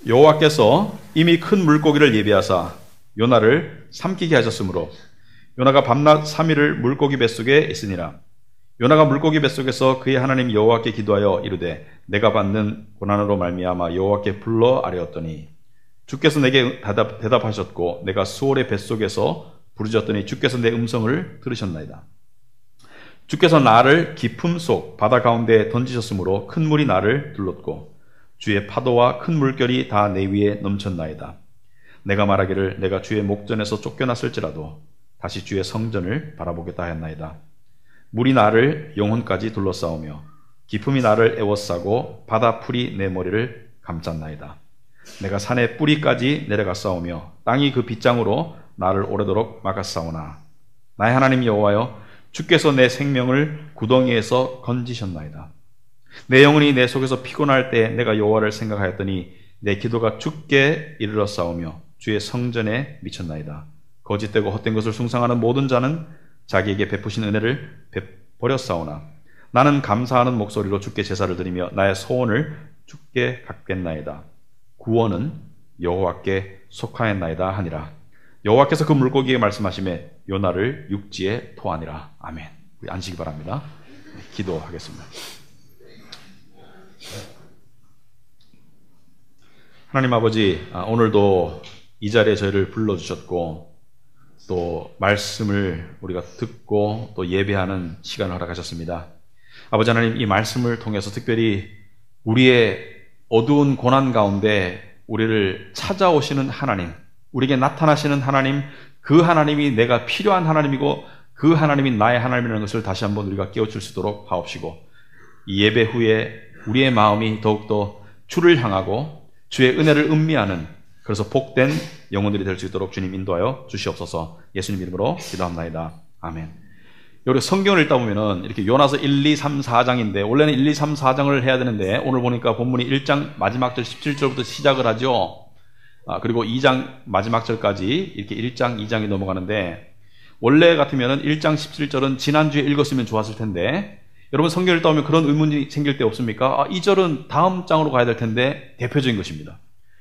여호와께서 이미 큰 물고기를 예비하사 요나를 삼키게 하셨으므로 요나가 밤낮 3일을 물고기 뱃속에 있으니라. 요나가 물고기 뱃속에서 그의 하나님 여호와께 기도하여 이르되 내가 받는 고난으로 말미암아 여호와께 불러 아뢰었더니 주께서 내게 대답하셨고 내가 수월의 뱃속에서 부르짖었더니 주께서 내 음성을 들으셨나이다. 주께서 나를 깊음 속 바다 가운데 던지셨으므로 큰 물이 나를 둘렀고 주의 파도와 큰 물결이 다 내 위에 넘쳤나이다. 내가 말하기를 내가 주의 목전에서 쫓겨났을지라도 다시 주의 성전을 바라보겠다 하였나이다. 물이 나를 영혼까지 둘러싸우며 깊음이 나를 에워싸고 바다 풀이 내 머리를 감쌌나이다. 내가 산의 뿌리까지 내려갔사오며 땅이 그 빗장으로 나를 오래도록 막았사오나 나의 하나님 여호와여 주께서 내 생명을 구덩이에서 건지셨나이다. 내 영혼이 내 속에서 피곤할 때 내가 여호와를 생각하였더니 내 기도가 주께 이르렀사오며 주의 성전에 미쳤나이다. 거짓되고 헛된 것을 숭상하는 모든 자는 자기에게 베푸신 은혜를 버렸사오나 나는 감사하는 목소리로 주께 제사를 드리며 나의 소원을 주께 갚겠나이다. 구원은 여호와께 속하였나이다 하니라. 여호와께서 그 물고기에게 말씀하시매 요나를 육지에 토하니라. 아멘. 우리 앉으시기 바랍니다. 기도하겠습니다. 하나님 아버지, 오늘도 이 자리에 저희를 불러주셨고 또 말씀을 우리가 듣고 또 예배하는 시간을 허락하셨습니다. 아버지 하나님, 이 말씀을 통해서 특별히 우리의 어두운 고난 가운데 우리를 찾아오시는 하나님, 우리에게 나타나시는 하나님, 그 하나님이 내가 필요한 하나님이고 그 하나님이 나의 하나님이라는 것을 다시 한번 우리가 깨우칠 수 있도록 하옵시고 이 예배 후에 우리의 마음이 더욱더 주를 향하고 주의 은혜를 음미하는, 그래서 복된 영혼들이 될 수 있도록 주님 인도하여 주시옵소서. 예수님 이름으로 기도합나이다. 아멘. 여기 성경을 읽다 보면은 이렇게 요나서 1, 2, 3, 4장인데 원래는 1, 2, 3, 4장을 해야 되는데 오늘 보니까 본문이 1장 마지막 절 17절부터 시작을 하죠. 그리고 2장 마지막 절까지 이렇게 1장, 2장이 넘어가는데 원래 같으면은 1장 17절은 지난주에 읽었으면 좋았을 텐데 여러분 성경을 읽다 보면 그런 의문이 생길 때 없습니까? 이 절은 다음 장으로 가야 될 텐데 대표적인 것입니다.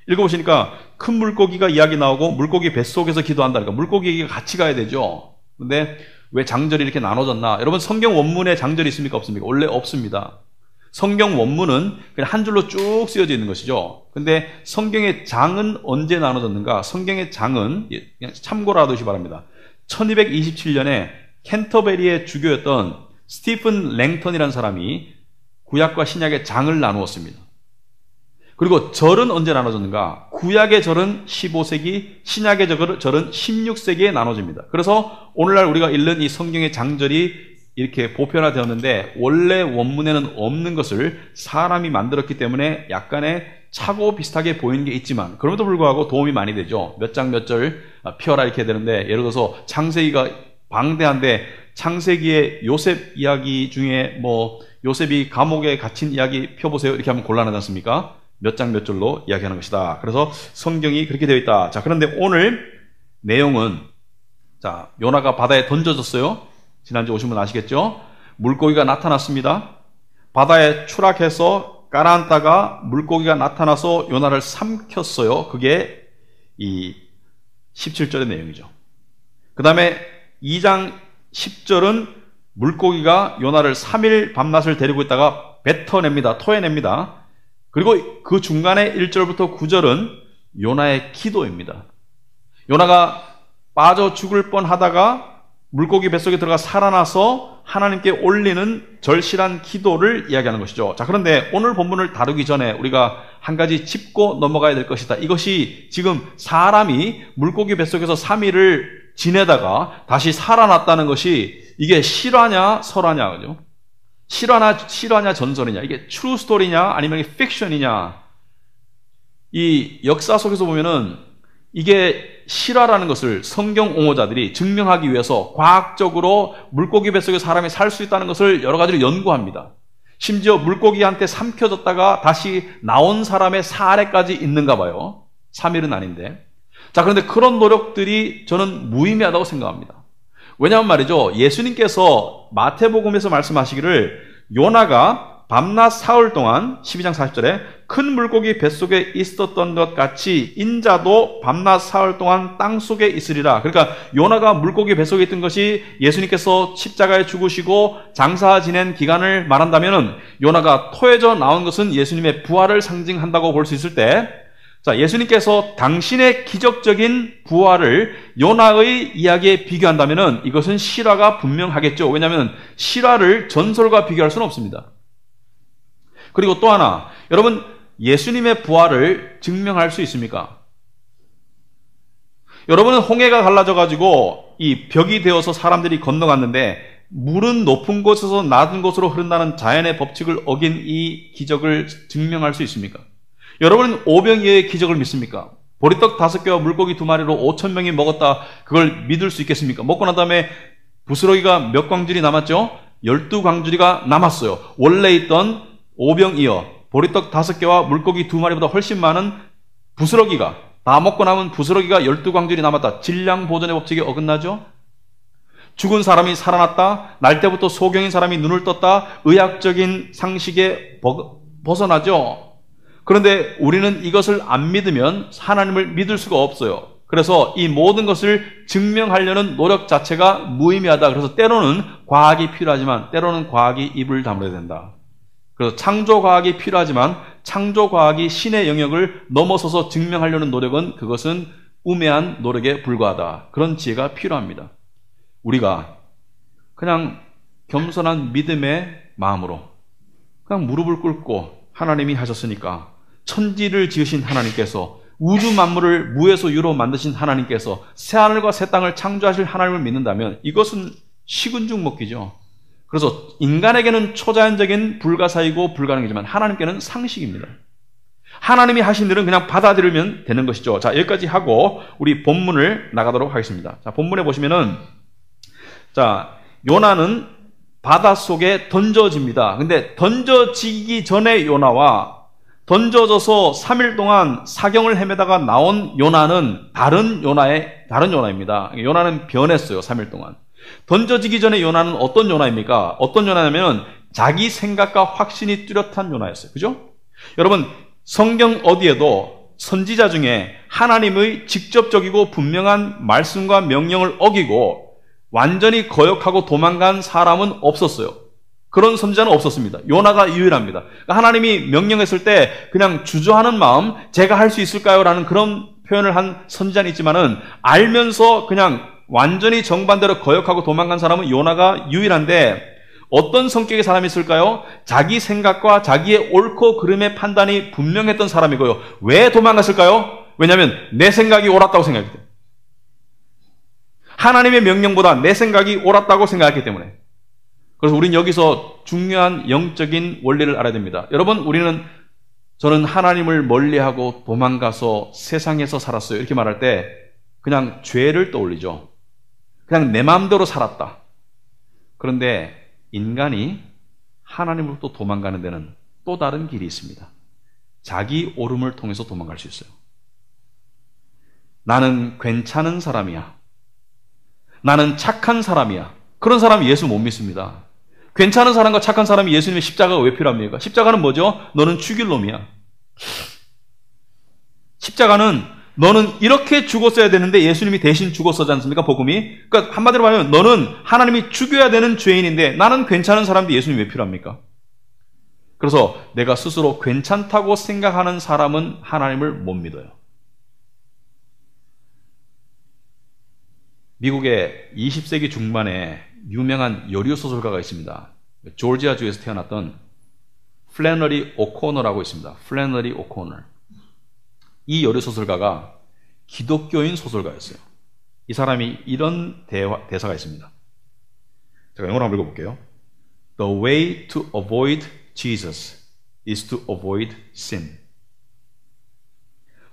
읽어보시니까 큰 물고기가 이야기 나오고 물고기 뱃속에서 기도한다니까 물고기가 같이 가야 되죠. 근데 왜 장절이 이렇게 나눠졌나? 여러분 성경 원문에 장절이 있습니까? 없습니까? 원래 없습니다. 성경 원문은 그냥 한 줄로 쭉 쓰여져 있는 것이죠. 근데 성경의 장은 언제 나눠졌는가? 성경의 장은 그냥 참고로 하듯이 바랍니다. 1227년에 캔터베리의 주교였던 스티픈 랭턴이라는 사람이 구약과 신약의 장을 나누었습니다. 그리고 절은 언제 나눠졌는가? 구약의 절은 15세기, 신약의 절은 16세기에 나눠집니다. 그래서 오늘날 우리가 읽는 이 성경의 장절이 이렇게 보편화되었는데 원래 원문에는 없는 것을 사람이 만들었기 때문에 약간의 차고 비슷하게 보이는 게 있지만 그럼에도 불구하고 도움이 많이 되죠. 몇 장 몇 절 펴라 이렇게 되는데 예를 들어서 창세기가 방대한데 창세기의 요셉 이야기 중에 요셉이 감옥에 갇힌 이야기 펴보세요 이렇게 하면 곤란하지 않습니까? 몇 장 몇 절로 이야기하는 것이다. 그래서 성경이 그렇게 되어 있다. 자, 그런데 오늘 내용은 요나가 바다에 던져졌어요. 지난주 오신 분 아시겠죠? 물고기가 나타났습니다. 바다에 추락해서 가라앉다가 물고기가 나타나서 요나를 삼켰어요. 그게 이 17절의 내용이죠. 그 다음에 2장 10절은 물고기가 요나를 3일 밤낮을 데리고 있다가 뱉어냅니다. 토해냅니다. 그리고 그 중간에 1절부터 9절은 요나의 기도입니다. 요나가 빠져 죽을 뻔하다가 물고기 뱃속에 들어가 살아나서 하나님께 올리는 절실한 기도를 이야기하는 것이죠. 자, 그런데 오늘 본문을 다루기 전에 우리가 한 가지 짚고 넘어가야 될 것이다. 이것이 지금 사람이 물고기 뱃속에서 3일을 지내다가 다시 살아났다는 것이 이게 실화냐 설화냐, 그죠? 실화냐 전설이냐, 이게 트루 스토리냐 아니면 이게 픽션이냐. 이 역사 속에서 보면은 이게 실화라는 것을 성경 옹호자들이 증명하기 위해서 과학적으로 물고기 뱃속에 사람이 살 수 있다는 것을 여러 가지로 연구합니다. 심지어 물고기한테 삼켜졌다가 다시 나온 사람의 사례까지 있는가 봐요. 3일은 아닌데. 자, 그런데 그런 노력들이 저는 무의미하다고 생각합니다. 왜냐하면 말이죠, 예수님께서 마태복음에서 말씀하시기를 요나가 밤낮 사흘 동안 12장 40절에 큰 물고기 뱃속에 있었던 것 같이 인자도 밤낮 사흘 동안 땅속에 있으리라. 그러니까 요나가 물고기 뱃속에 있던 것이 예수님께서 십자가에 죽으시고 장사 지낸 기간을 말한다면 요나가 토해져 나온 것은 예수님의 부활을 상징한다고 볼 수 있을 때, 자, 예수님께서 당신의 기적적인 부활을 요나의 이야기에 비교한다면 이것은 실화가 분명하겠죠. 왜냐하면 실화를 전설과 비교할 수는 없습니다. 그리고 또 하나, 여러분, 예수님의 부활을 증명할 수 있습니까? 여러분은 홍해가 갈라져가지고 이 벽이 되어서 사람들이 건너갔는데 물은 높은 곳에서 낮은 곳으로 흐른다는 자연의 법칙을 어긴 이 기적을 증명할 수 있습니까? 여러분은 오병이어의 기적을 믿습니까? 보리떡 5개와 물고기 2마리로 5,000명이 먹었다, 그걸 믿을 수 있겠습니까? 먹고 난 다음에 부스러기가 몇 광줄이 남았죠? 12광줄이가 남았어요. 원래 있던 오병이어, 보리떡 5개와 물고기 2마리보다 훨씬 많은 부스러기가, 다 먹고 남은 부스러기가 12광줄이 남았다. 질량 보존의 법칙에 어긋나죠? 죽은 사람이 살아났다. 날 때부터 소경인 사람이 눈을 떴다. 의학적인 상식에 벗어나죠. 그런데 우리는 이것을 안 믿으면 하나님을 믿을 수가 없어요. 그래서 이 모든 것을 증명하려는 노력 자체가 무의미하다. 그래서 때로는 과학이 필요하지만 때로는 과학이 입을 다물어야 된다. 그래서 창조과학이 필요하지만 창조과학이 신의 영역을 넘어서서 증명하려는 노력은 그것은 우매한 노력에 불과하다. 그런 지혜가 필요합니다. 우리가 그냥 겸손한 믿음의 마음으로 그냥 무릎을 꿇고 하나님이 하셨으니까, 천지를 지으신 하나님께서, 우주 만물을 무에서 유로 만드신 하나님께서 새하늘과 새 땅을 창조하실 하나님을 믿는다면 이것은 식은죽 먹기죠. 그래서 인간에게는 초자연적인 불가사이고 불가능이지만 하나님께는 상식입니다. 하나님이 하신 일은 그냥 받아들이면 되는 것이죠. 자, 여기까지 하고 우리 본문을 나가도록 하겠습니다. 자, 본문에 보시면은, 자, 요나는 바닷속에 던져집니다. 근데 던져지기 전에 요나와 던져져서 3일 동안 사경을 헤매다가 나온 요나는 다른 요나입니다. 요나는 변했어요, 3일 동안. 던져지기 전에 요나는 어떤 요나입니까? 어떤 요나냐면 자기 생각과 확신이 뚜렷한 요나였어요. 그죠? 여러분, 성경 어디에도 선지자 중에 하나님의 직접적이고 분명한 말씀과 명령을 어기고 완전히 거역하고 도망간 사람은 없었어요. 그런 선지자는 없었습니다. 요나가 유일합니다. 그러니까 하나님이 명령했을 때 그냥 주저하는 마음, 제가 할 수 있을까요? 라는 그런 표현을 한 선지자는 있지만은 알면서 그냥 완전히 정반대로 거역하고 도망간 사람은 요나가 유일한데, 어떤 성격의 사람이 있을까요? 자기 생각과 자기의 옳고 그름의 판단이 분명했던 사람이고요. 왜 도망갔을까요? 왜냐하면 내 생각이 옳았다고 생각했기 때문에. 하나님의 명령보다 내 생각이 옳았다고 생각했기 때문에. 그래서 우리는 여기서 중요한 영적인 원리를 알아야 됩니다. 여러분, 저는 하나님을 멀리하고 도망가서 세상에서 살았어요, 이렇게 말할 때 그냥 죄를 떠올리죠. 그냥 내 마음대로 살았다. 그런데 인간이 하나님으로부터 도망가는 데는 또 다른 길이 있습니다. 자기 옳음을 통해서 도망갈 수 있어요. 나는 괜찮은 사람이야. 나는 착한 사람이야. 그런 사람이 예수 못 믿습니다. 괜찮은 사람과 착한 사람이 예수님의 십자가가 왜 필요합니까? 십자가는 뭐죠? 너는 죽일 놈이야. 십자가는 너는 이렇게 죽었어야 되는데 예수님이 대신 죽었었지 않습니까? 복음이. 그러니까 한마디로 말하면 너는 하나님이 죽여야 되는 죄인인데 나는 괜찮은 사람인데 예수님이 왜 필요합니까? 그래서 내가 스스로 괜찮다고 생각하는 사람은 하나님을 못 믿어요. 미국의 20세기 중반에 유명한 여류 소설가가 있습니다. 조지아주에서 태어났던 플래너리 오코너라고 있습니다. 플래너리 오코너. 이 여류 소설가가 기독교인 소설가였어요. 이 사람이 이런 대사가 있습니다. 제가 영어로 한번 읽어볼게요. The way to avoid Jesus is to avoid sin.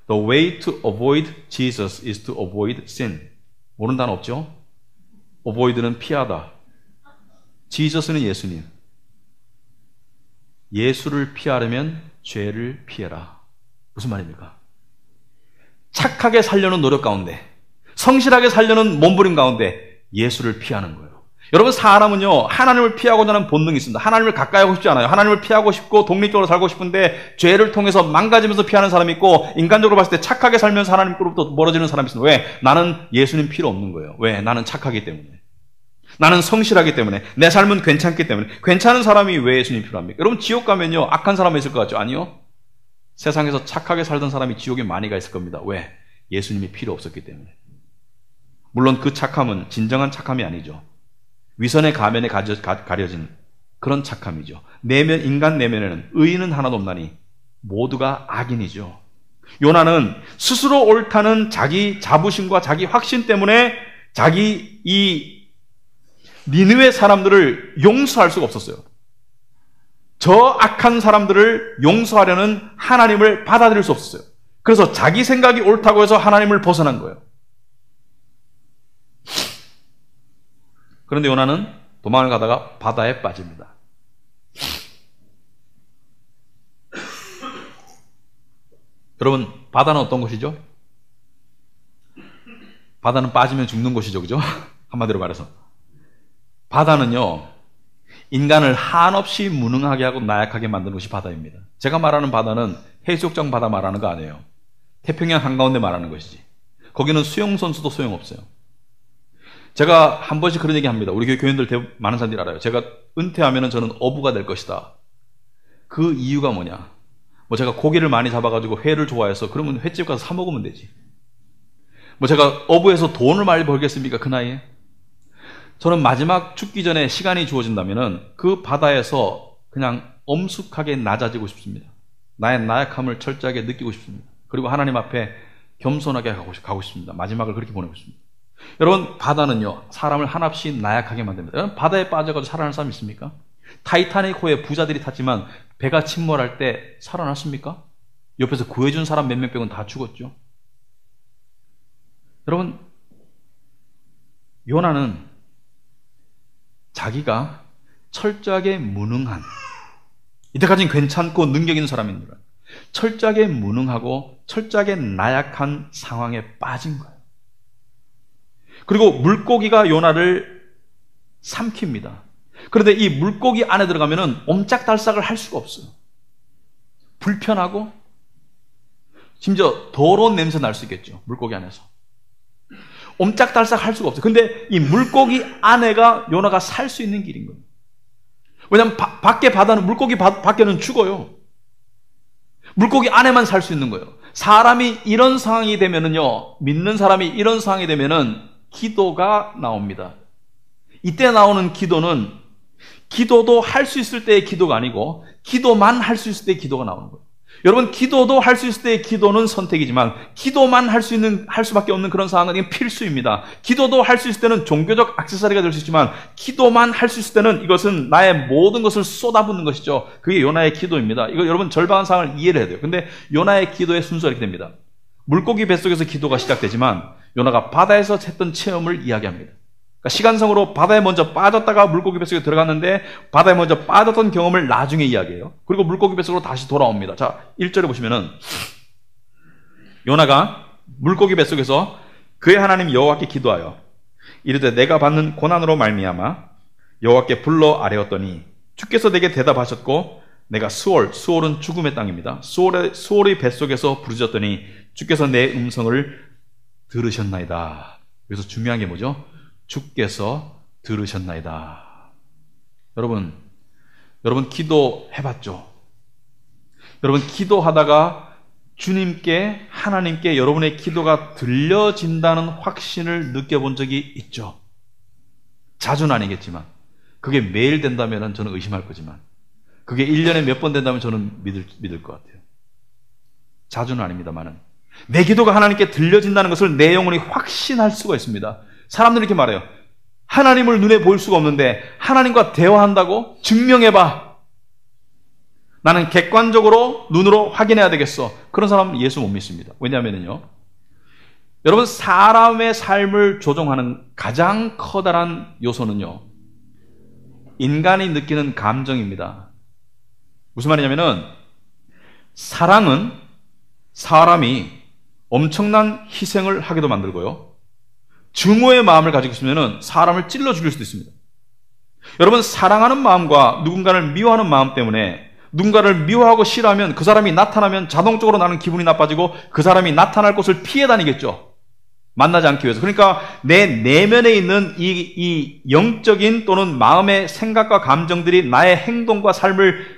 The way to avoid Jesus is to avoid sin. 모르는 단어 없죠? avoid는 피하다. Jesus는 예수님. 예수를 피하려면 죄를 피해라. 무슨 말입니까? 착하게 살려는 노력 가운데, 성실하게 살려는 몸부림 가운데 예수를 피하는 거예요. 여러분, 사람은요, 하나님을 피하고자 하는 본능이 있습니다. 하나님을 가까이 하고 싶지 않아요. 하나님을 피하고 싶고 독립적으로 살고 싶은데 죄를 통해서 망가지면서 피하는 사람이 있고, 인간적으로 봤을 때 착하게 살면서 하나님으로부터 멀어지는 사람이 있습니다. 왜? 나는 예수님 필요 없는 거예요. 왜? 나는 착하기 때문에. 나는 성실하기 때문에. 내 삶은 괜찮기 때문에. 괜찮은 사람이 왜 예수님 필요합니까? 여러분, 지옥 가면요, 악한 사람이 있을 것 같죠? 아니요. 세상에서 착하게 살던 사람이 지옥에 많이 가 있을 겁니다. 왜? 예수님이 필요 없었기 때문에. 물론 그 착함은 진정한 착함이 아니죠. 위선의 가면에 가려진 그런 착함이죠. 인간 내면에는 의인은 하나도 없나니 모두가 악인이죠. 요나는 스스로 옳다는 자기 자부심과 자기 확신 때문에 자기 이 니느웨 사람들을 용서할 수가 없었어요. 저 악한 사람들을 용서하려는 하나님을 받아들일 수 없었어요. 그래서 자기 생각이 옳다고 해서 하나님을 벗어난 거예요. 그런데 요나는 도망을 가다가 바다에 빠집니다. 여러분, 바다는 어떤 곳이죠? 바다는 빠지면 죽는 곳이죠, 그죠? 한마디로 말해서. 바다는요, 인간을 한없이 무능하게 하고 나약하게 만드는 곳이 바다입니다. 제가 말하는 바다는 해수욕장 바다 말하는 거 아니에요. 태평양 한가운데 말하는 것이지. 거기는 수영선수도 소용없어요. 제가 한 번씩 그런 얘기 합니다. 우리 교인들 많은 사람들이 알아요. 제가 은퇴하면 저는 어부가 될 것이다. 그 이유가 뭐냐? 제가 고기를 많이 잡아가지고 회를 좋아해서 그러면 횟집 가서 사 먹으면 되지. 제가 어부에서 돈을 많이 벌겠습니까? 그 나이에? 저는 마지막 죽기 전에 시간이 주어진다면 그 바다에서 그냥 엄숙하게 낮아지고 싶습니다. 나의 나약함을 철저하게 느끼고 싶습니다. 그리고 하나님 앞에 겸손하게 가고 싶습니다. 마지막을 그렇게 보내고 싶습니다. 여러분, 바다는요, 사람을 한없이 나약하게 만듭니다. 여러분, 바다에 빠져가지고 살아날 사람 있습니까? 타이타닉호에 부자들이 탔지만 배가 침몰할 때 살아났습니까? 옆에서 구해준 사람 몇 명 빼고는 다 죽었죠. 여러분, 요나는 자기가 철저하게 무능한, 이때까지는 괜찮고 능력 있는 사람인 줄 알아요. 철저하게 무능하고 철저하게 나약한 상황에 빠진 거예요. 그리고 물고기가 요나를 삼킵니다. 그런데 이 물고기 안에 들어가면은 옴짝달싹을 할 수가 없어요. 불편하고 심지어 더러운 냄새 날 수 있겠죠. 물고기 안에서. 옴짝달싹 할 수가 없어요. 근데 이 물고기 안에가 요나가 살 수 있는 길인 거예요. 왜냐하면 밖에 바다는, 물고기 밖에는 죽어요. 물고기 안에만 살 수 있는 거예요. 사람이 이런 상황이 되면은요, 믿는 사람이 이런 상황이 되면은 기도가 나옵니다. 이때 나오는 기도는 기도도 할 수 있을 때의 기도가 아니고 기도만 할 수 있을 때의 기도가 나오는 거예요. 여러분, 기도도 할 수 있을 때의 기도는 선택이지만 기도만 할 수밖에 없는 그런 상황은 이건 필수입니다. 기도도 할 수 있을 때는 종교적 액세서리가 될 수 있지만 기도만 할 수 있을 때는 이것은 나의 모든 것을 쏟아붓는 것이죠. 그게 요나의 기도입니다. 이거 여러분 절박한 상황을 이해를 해야 돼요. 근데 요나의 기도의 순서가 이렇게 됩니다. 물고기 뱃속에서 기도가 시작되지만 요나가 바다에서 했던 체험을 이야기합니다. 그러니까 시간성으로 바다에 먼저 빠졌다가 물고기 뱃속에 들어갔는데 바다에 먼저 빠졌던 경험을 나중에 이야기해요. 그리고 물고기 뱃속으로 다시 돌아옵니다. 자, 1절에 보시면은 요나가 물고기 뱃속에서 그의 하나님 여호와께 기도하여 이르되 내가 받는 고난으로 말미암아 여호와께 불러 아뢰었더니 주께서 내게 대답하셨고 내가 수올은 죽음의 땅입니다. 수올의 뱃속에서 부르짖었더니 주께서 내 음성을 들으셨나이다. 여기서 중요한 게 뭐죠? 주께서 들으셨나이다. 여러분 기도해봤죠? 여러분 기도하다가 주님께, 하나님께 여러분의 기도가 들려진다는 확신을 느껴본 적이 있죠? 자주는 아니겠지만 그게 매일 된다면 저는 의심할 거지만 그게 1년에 몇 번 된다면 저는 믿을 것 같아요. 자주는 아닙니다만은 내 기도가 하나님께 들려진다는 것을 내 영혼이 확신할 수가 있습니다. 사람들이 이렇게 말해요. 하나님을 눈에 보일 수가 없는데 하나님과 대화한다고? 증명해봐. 나는 객관적으로 눈으로 확인해야 되겠어. 그런 사람은 예수 못 믿습니다. 왜냐하면요, 여러분, 사람의 삶을 조종하는 가장 커다란 요소는요, 인간이 느끼는 감정입니다. 무슨 말이냐면은 사랑은 사람이 엄청난 희생을 하게도 만들고요, 증오의 마음을 가지고 있으면 사람을 찔러 죽일 수도 있습니다. 여러분, 사랑하는 마음과 누군가를 미워하는 마음 때문에 누군가를 미워하고 싫어하면 그 사람이 나타나면 자동적으로 나는 기분이 나빠지고 그 사람이 나타날 곳을 피해 다니겠죠. 만나지 않기 위해서. 그러니까 내 내면에 있는 이 영적인 또는 마음의 생각과 감정들이 나의 행동과 삶을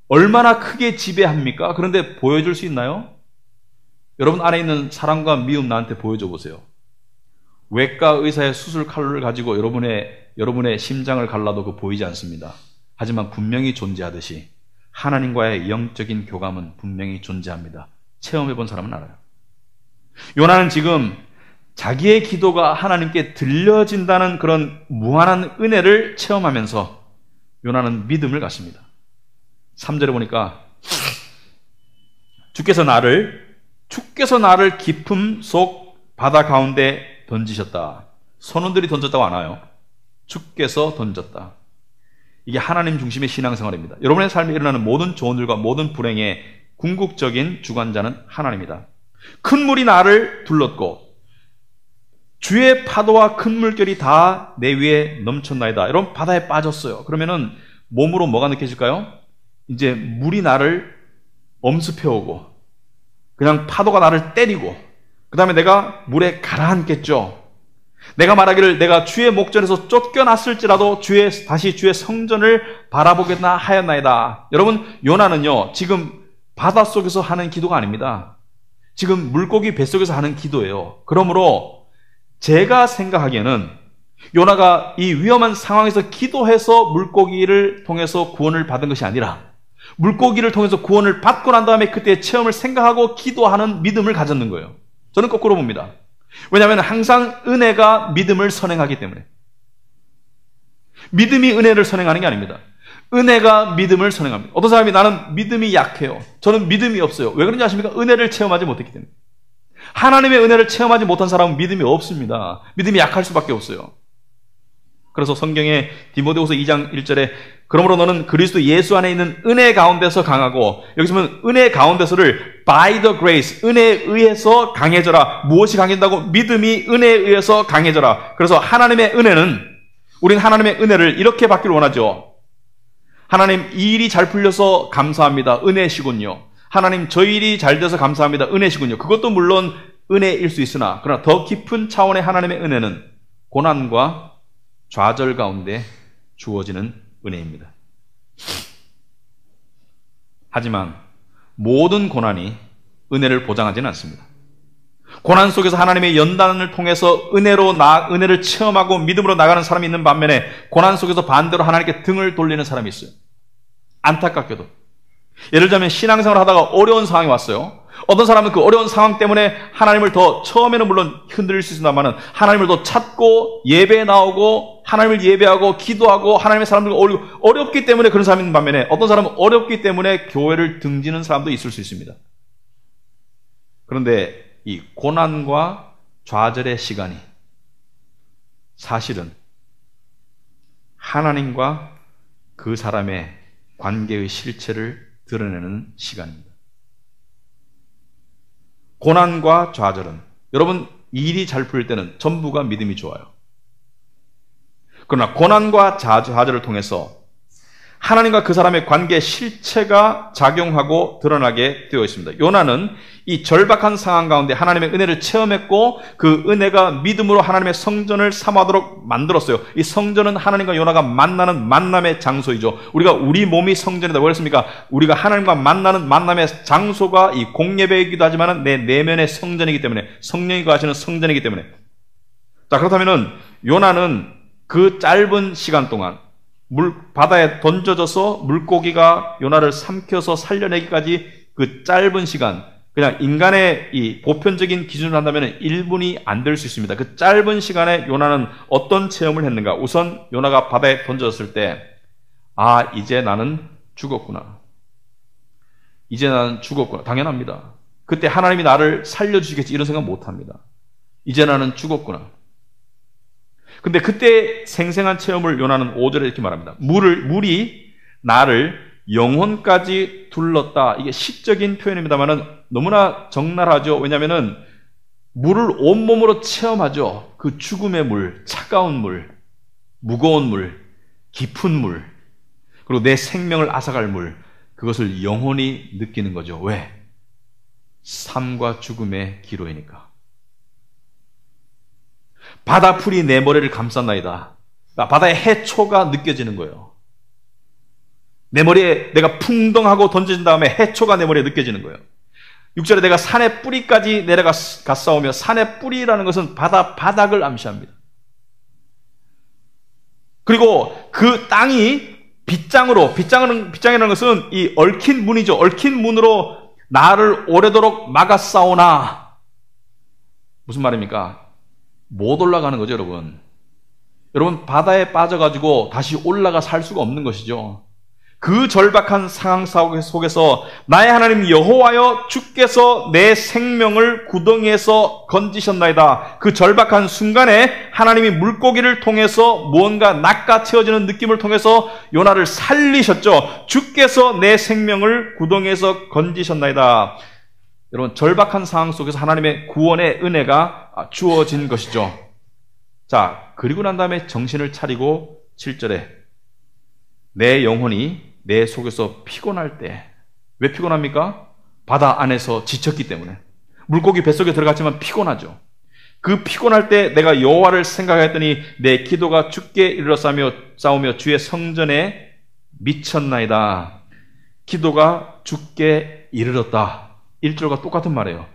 얼마나 크게 지배합니까? 그런데 보여줄 수 있나요? 여러분 안에 있는 사랑과 미움 나한테 보여줘 보세요. 외과 의사의 수술 칼을 가지고 여러분의 심장을 갈라도 그 보이지 않습니다. 하지만 분명히 존재하듯이 하나님과의 영적인 교감은 분명히 존재합니다. 체험해 본 사람은 알아요. 요나는 지금 자기의 기도가 하나님께 들려진다는 그런 무한한 은혜를 체험하면서 요나는 믿음을 갖습니다. 3절에 보니까 주께서 나를 깊음 속 바다 가운데 던지셨다. 선원들이 던졌다고 안 와요. 주께서 던졌다. 이게 하나님 중심의 신앙생활입니다. 여러분의 삶에 일어나는 모든 좋은 일과 모든 불행의 궁극적인 주관자는 하나님이다. 큰 물이 나를 둘렀고 주의 파도와 큰 물결이 다 내 위에 넘쳤나이다. 여러분 바다에 빠졌어요. 그러면은 몸으로 뭐가 느껴질까요? 이제 물이 나를 엄습해오고 그냥 파도가 나를 때리고 그 다음에 내가 물에 가라앉겠죠. 내가 말하기를 내가 주의 목전에서 쫓겨났을지라도 다시 주의 성전을 바라보겠나 하였나이다. 여러분 요나는요 지금 바닷속에서 하는 기도가 아닙니다. 지금 물고기 뱃속에서 하는 기도예요. 그러므로 제가 생각하기에는 요나가 이 위험한 상황에서 기도해서 물고기를 통해서 구원을 받은 것이 아니라 물고기를 통해서 구원을 받고 난 다음에 그때의 체험을 생각하고 기도하는 믿음을 가졌는 거예요. 저는 거꾸로 봅니다. 왜냐하면 항상 은혜가 믿음을 선행하기 때문에. 믿음이 은혜를 선행하는 게 아닙니다. 은혜가 믿음을 선행합니다. 어떤 사람이 나는 믿음이 약해요. 저는 믿음이 없어요. 왜 그런지 아십니까? 은혜를 체험하지 못했기 때문에. 하나님의 은혜를 체험하지 못한 사람은 믿음이 없습니다. 믿음이 약할 수밖에 없어요. 그래서 성경에 디모데후서 2장 1절에 그러므로 너는 그리스도 예수 안에 있는 은혜 가운데서 강하고 여기서 보면 은혜 가운데서를 by the grace, 은혜에 의해서 강해져라. 무엇이 강해진다고? 믿음이 은혜에 의해서 강해져라. 그래서 하나님의 은혜는 우리는 하나님의 은혜를 이렇게 받기를 원하죠. 하나님 이 일이 잘 풀려서 감사합니다. 은혜시군요. 하나님 저희 일이 잘 돼서 감사합니다. 은혜시군요. 그것도 물론 은혜일 수 있으나 그러나 더 깊은 차원의 하나님의 은혜는 고난과 좌절 가운데 주어지는 은혜입니다. 하지만 모든 고난이 은혜를 보장하지는 않습니다. 고난 속에서 하나님의 연단을 통해서 은혜를 체험하고 믿음으로 나가는 사람이 있는 반면에 고난 속에서 반대로 하나님께 등을 돌리는 사람이 있어요. 안타깝게도. 예를 들자면 신앙생활을 하다가 어려운 상황이 왔어요. 어떤 사람은 그 어려운 상황 때문에 하나님을 더 처음에는 물론 흔들릴 수 있습니다만 하나님을 더 찾고 예배에 나오고 하나님을 예배하고 기도하고 하나님의 사람들과 어렵기 때문에 그런 사람이 있는 반면에 어떤 사람은 어렵기 때문에 교회를 등지는 사람도 있을 수 있습니다. 그런데 이 고난과 좌절의 시간이 사실은 하나님과 그 사람의 관계의 실체를 드러내는 시간입니다. 고난과 좌절은 여러분 일이 잘 풀릴 때는 전부가 믿음이 좋아요. 그러나 고난과 좌절을 통해서 하나님과 그 사람의 관계의 실체가 작용하고 드러나게 되어 있습니다. 요나는 이 절박한 상황 가운데 하나님의 은혜를 체험했고 그 은혜가 믿음으로 하나님의 성전을 삼아도록 만들었어요. 이 성전은 하나님과 요나가 만나는 만남의 장소이죠. 우리 몸이 성전이다. 왜 그랬습니까? 우리가 하나님과 만나는 만남의 장소가 이 공예배이기도 하지만 내 내면의 성전이기 때문에 성령이 거하시는 성전이기 때문에 자 그렇다면은 요나는 그 짧은 시간 동안 바다에 던져져서 물고기가 요나를 삼켜서 살려내기까지 그 짧은 시간, 그냥 인간의 이 보편적인 기준으로 한다면 1분이 안 될 수 있습니다. 그 짧은 시간에 요나는 어떤 체험을 했는가? 우선 요나가 바다에 던져졌을 때, 이제 나는 죽었구나. 이제 나는 죽었구나. 당연합니다. 그때 하나님이 나를 살려주시겠지 이런 생각 못 합니다. 이제 나는 죽었구나. 근데 그때 생생한 체험을 요나는 5절에 이렇게 말합니다. 물이 나를 영혼까지 둘렀다. 이게 시적인 표현입니다만은 너무나 적나라하죠. 왜냐하면은 물을 온몸으로 체험하죠. 그 죽음의 물, 차가운 물, 무거운 물, 깊은 물, 그리고 내 생명을 앗아갈 물, 그것을 영혼이 느끼는 거죠. 왜? 삶과 죽음의 기로이니까. 바다풀이 내 머리를 감쌌나이다. 바다의 해초가 느껴지는 거예요. 내 머리에 내가 풍덩하고 던져진 다음에 해초가 내 머리에 느껴지는 거예요. 6절에 내가 산의 뿌리까지 내려가 싸우며, 산의 뿌리라는 것은 바닥을 암시합니다. 그리고 그 땅이 빗장이라는 것은 이 얽힌 문이죠. 얽힌 문으로 나를 오래도록 막았사오나. 무슨 말입니까? 못 올라가는 거죠, 여러분. 여러분, 바다에 빠져가지고 다시 올라가 살 수가 없는 것이죠. 그 절박한 상황 속에서 나의 하나님 여호와여, 주께서 내 생명을 구덩이에서 건지셨나이다. 그 절박한 순간에 하나님이 물고기를 통해서 무언가 낚아채어지는 느낌을 통해서 요나를 살리셨죠. 주께서 내 생명을 구덩이에서 건지셨나이다. 여러분, 절박한 상황 속에서 하나님의 구원의 은혜가 주어진 것이죠. 자, 그리고 난 다음에 정신을 차리고 7절에 내 영혼이 내 속에서 피곤할 때, 왜 피곤합니까? 바다 안에서 지쳤기 때문에. 물고기 뱃속에 들어갔지만 피곤하죠. 그 피곤할 때 내가 여호와를 생각했더니 내 기도가 주께 이르러 싸우며 주의 성전에 미쳤나이다. 기도가 주께 이르렀다. 1절과 똑같은 말이에요.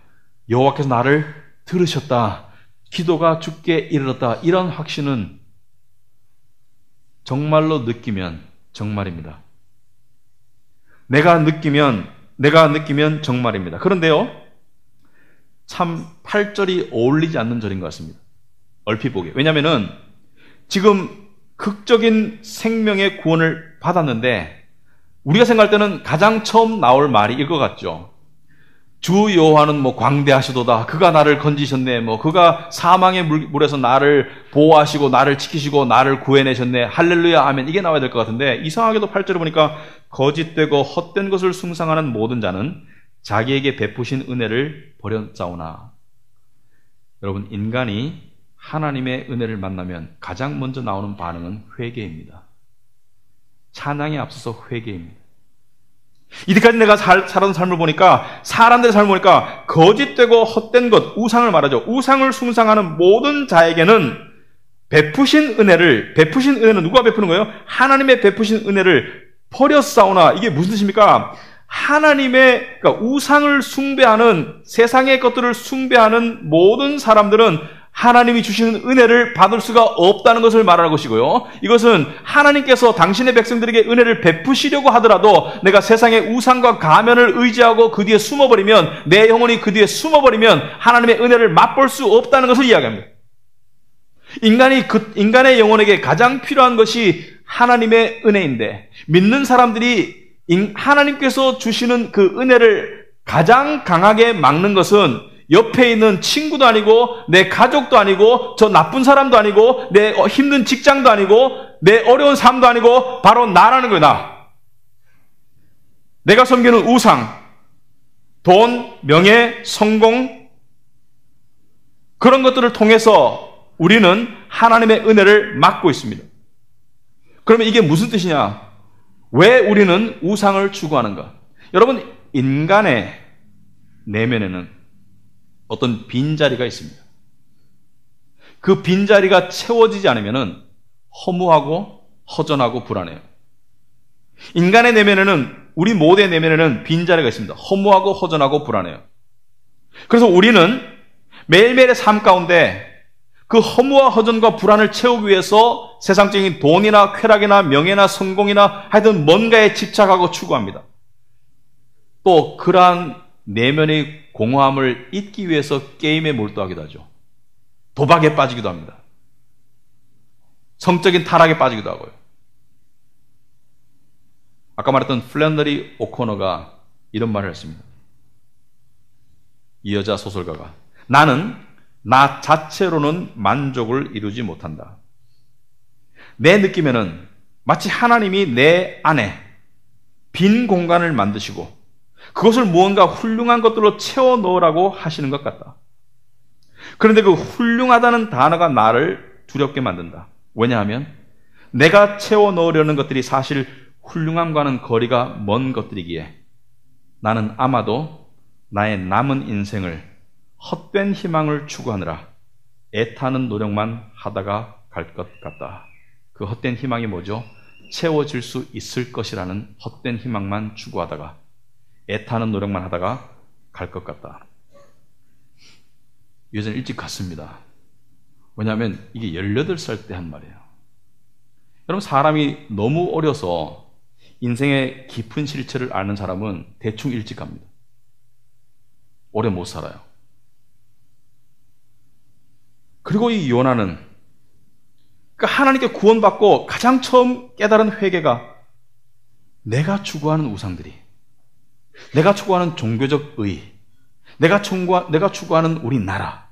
여호와께서 나를 들으셨다. 기도가 주께 이르렀다. 이런 확신은 정말로 느끼면 정말입니다. 내가 느끼면 정말입니다. 그런데요, 참 8절이 어울리지 않는 절인 것 같습니다. 얼핏 보기에. 왜냐하면은 지금 극적인 생명의 구원을 받았는데 우리가 생각할 때는 가장 처음 나올 말이 이거 같죠. 주 여호와는 광대하시도다. 그가 나를 건지셨네. 그가 사망의 물에서 나를 보호하시고 나를 지키시고 나를 구해내셨네. 할렐루야 아멘. 이게 나와야 될 것 같은데, 이상하게도 8절을 보니까 거짓되고 헛된 것을 숭상하는 모든 자는 자기에게 베푸신 은혜를 버렸사오나. 여러분, 인간이 하나님의 은혜를 만나면 가장 먼저 나오는 반응은 회개입니다. 찬양에 앞서서 회개입니다. 이때까지 내가 살아온 삶을 보니까, 사람들의 삶을 보니까 거짓되고 헛된 것, 우상을 말하죠. 우상을 숭상하는 모든 자에게는 베푸신 은혜는 누가 베푸는 거예요? 하나님의 베푸신 은혜를 버렸사오나. 이게 무슨 뜻입니까? 그러니까 우상을 숭배하는, 세상의 것들을 숭배하는 모든 사람들은 하나님이 주시는 은혜를 받을 수가 없다는 것을 말하는 것이고요. 이것은 하나님께서 당신의 백성들에게 은혜를 베푸시려고 하더라도 내가 세상의 우상과 가면을 의지하고 그 뒤에 숨어버리면, 내 영혼이 그 뒤에 숨어버리면 하나님의 은혜를 맛볼 수 없다는 것을 이야기합니다. 인간의 영혼에게 가장 필요한 것이 하나님의 은혜인데, 믿는 사람들이 하나님께서 주시는 그 은혜를 가장 강하게 막는 것은 옆에 있는 친구도 아니고, 내 가족도 아니고, 저 나쁜 사람도 아니고, 내 힘든 직장도 아니고, 내 어려운 삶도 아니고, 바로 나라는 거야, 나. 내가 섬기는 우상, 돈, 명예, 성공, 그런 것들을 통해서 우리는 하나님의 은혜를 막고 있습니다. 그러면 이게 무슨 뜻이냐? 왜 우리는 우상을 추구하는가? 여러분, 인간의 내면에는 어떤 빈자리가 있습니다. 그 빈자리가 채워지지 않으면 허무하고 허전하고 불안해요. 인간의 내면에는, 우리 모두의 내면에는 빈자리가 있습니다. 허무하고 허전하고 불안해요. 그래서 우리는 매일매일의 삶 가운데 그 허무와 허전과 불안을 채우기 위해서 세상적인 돈이나 쾌락이나 명예나 성공이나 하여튼 뭔가에 집착하고 추구합니다. 또 그러한 내면의 공허함을 잊기 위해서 게임에 몰두하기도 하죠. 도박에 빠지기도 합니다. 성적인 타락에 빠지기도 하고요. 아까 말했던 플랜너리 오코너가 이런 말을 했습니다. 이 여자 소설가가, 나는 나 자체로는 만족을 이루지 못한다. 내 느낌에는 마치 하나님이 내 안에 빈 공간을 만드시고 그것을 무언가 훌륭한 것들로 채워 넣으라고 하시는 것 같다. 그런데 그 훌륭하다는 단어가 나를 두렵게 만든다. 왜냐하면 내가 채워 넣으려는 것들이 사실 훌륭함과는 거리가 먼 것들이기에 나는 아마도 나의 남은 인생을 헛된 희망을 추구하느라 애타는 노력만 하다가 갈 것 같다. 그 헛된 희망이 뭐죠? 채워질 수 있을 것이라는 헛된 희망만 추구하다가 애타는 노력만 하다가 갈 것 같다. 예전에 일찍 갔습니다. 왜냐하면 이게 18살 때 한 말이에요. 여러분, 사람이 너무 어려서 인생의 깊은 실체를 아는 사람은 대충 일찍 갑니다. 오래 못 살아요. 그리고 이 요나는 하나님께 구원받고 가장 처음 깨달은 회개가 내가 추구하는 우상들이, 내가 추구하는 종교적 의, 내가 추구하는 우리 나라,